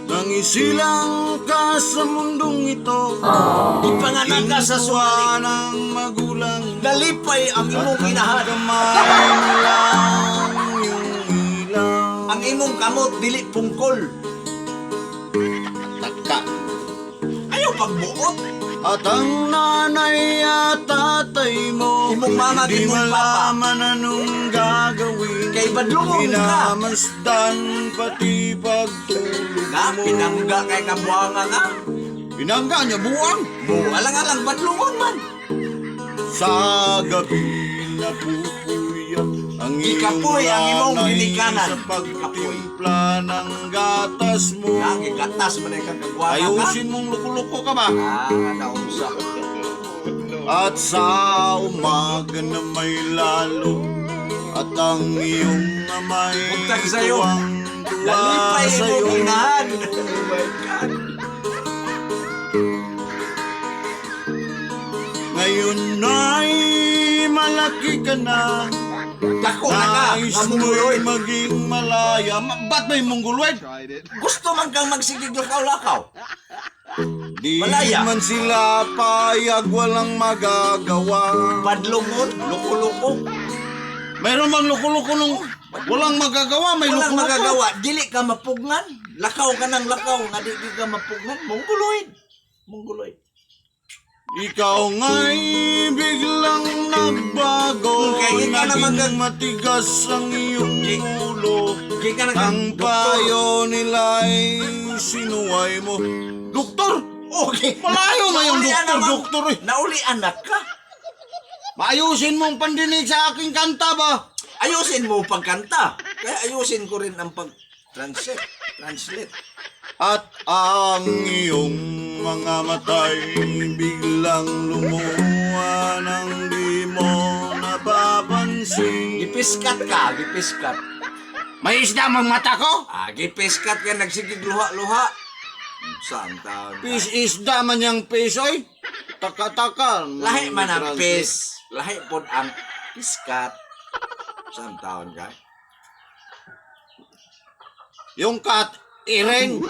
Nangisilang ka sa mundong ito, Ipanganak ka sa kinuha suwaling. ng magulang, Nalipay ang imong inahan. kamay mo lang yung ilaw. Ang imong kamot dili pungkol. Taka. Ayaw pagbuot. At ang nanay at tatay mo, Imong mama, di imong papa. malaman anong gagawin. Kay badlungon ka. Inamasdan pati pagtulog Na mo. pinangga kay kabuanga nga. Pinangga niya buwang. Alang-alang badlungon man. Sa gabi na pupuyat ang Ikapoy ang imong nanay ginikanan. sa pagtimpla ng gatas mo. Lagi gatas man ay kakabuanga ka. Ayusin mong luko-luko ka ba? Naunsa. At sa umaga na may lalo at ang iyong amay Buntag sa'yo. tuwang-tuwa Nalipay sa'yo. imong inahan. Oh my God. Ngayon ay malaki ka na, Dako na ka. nais Nga mo'y mungguloy. maging malaya. Ba't may mongguloid? Gusto man kang magsigig lakaw-lakaw. Di Malaya. man sila payag, walang magagawa. Badlungon. Luko-luko. Mayroon bang luko-luko nung walang magagawa? May Walang luko-luko. magagawa. Dili ka mapugnan. Lakaw ka ng lakaw. Nga di ka mapugnan. Mongguloid. Mongguloid. Ikaw nga'y biglang nagbago. Kaya ikaw naman Naging matigas ang iyong ulo. Di ka Ang payo nila'y sinuway mo. Doktor! Okay. Malayo na yung Nauli anak, doktor eh. Nauli anak ka. Maayusin mong pandinig sa aking kanta ba? Ayusin mo pagkanta. Kaya ayusin ko rin ang pag-translate. Translate. At ang iyong mga matay biglang lumuha nang di mo napapansin. Gipiskat ka. Gipiskat. May isda mang mata ko? Gipiskat ka. Nagsigig luha-luha. Saan taon ka? Isda man yung pesoy? Taka-taka. Lahi man ang pis. Lahi po ang piskat. Saan taon ka? Yung kat, ireng.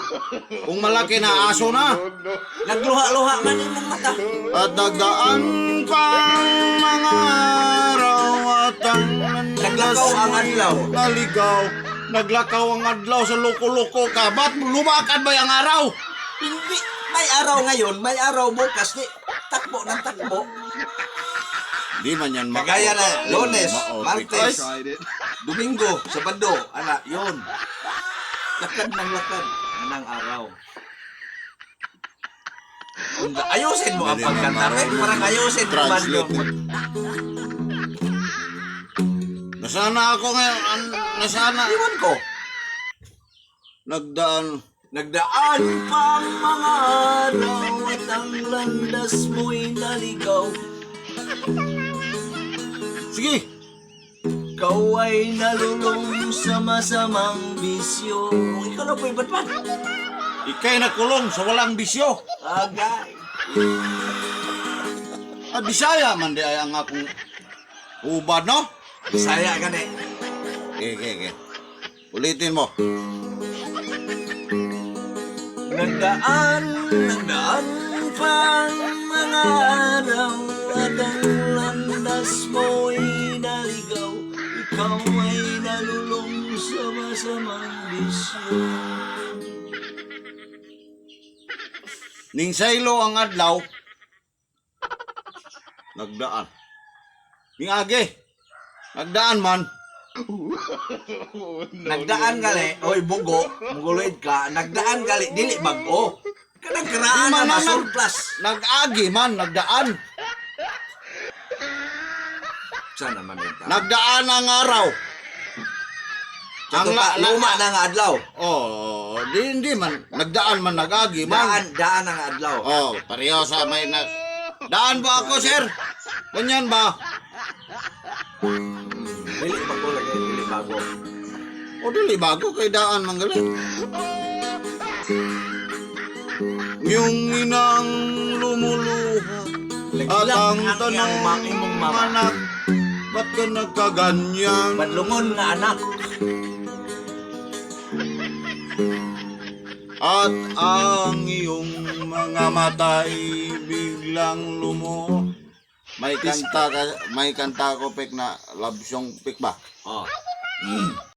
Kung malaki na aso na. Nagluha-luha man imong mata. At nagdaan pang mga araw at ang Naglakaw ang adlaw. Naligaw. Naglakaw ang adlaw sa loko-loko ka. Ba't lumakad ba yung araw? Hindi. May araw ngayon. May araw bukas. Di. Takbo ng takbo. Di man yan Kagaya na. Lunes. Mao, Martes. because- Domingo. Sabado. Ana. Yun. Lakad ng lakad. Anang araw. Ayusin mo ang pagkanta. Parang ayusin mo man yun. Translate. Nasana ako ngayon. Nasana. Iwan ko. Nagdaan. Nagdaan pa ang mga araw at ang landas mo'y naligaw. Sige. Ikaw ay nalulong sa masamang bisyo. Ikaw na po'y batman. Ikay nakulong sa walang bisyo. Agay. At Bisaya man di ay ang akong ubad, no? Bisaya ka na eh. Okay. Ulitin mo. Nagdaan pa ang mga araw at ang landas mo'y naligaw. Ikaw ay nalulong sa masamang bisyo. Ning saylo ang adlaw. Nagdaan. Ning agi. Nagdaan man. Nagdaan gali, oy bugo, muguluid ka, nagdaan gali, dili bago. Kanang karaan na masurplus. Nag-agi man, nagdaan. Saan naman ito? Nagdaan ang araw. Luma na nga adlaw. Oh, hindi man. Nagdaan man, nag-agi man. Daan ang adlaw. Oh, pareho sa may daan ba ako, sir? Ganyan ba? Dili bago lagi, dili bago. O dili bago kay daan manggalit. Yung inang lumuluha at ang tanong imong mama. anak, ba't ka nagkaganyan? Badlungon nga anak. At ang iyong mga matay biglang lumuho. May kanta ko pek na love song pek ba? Oh.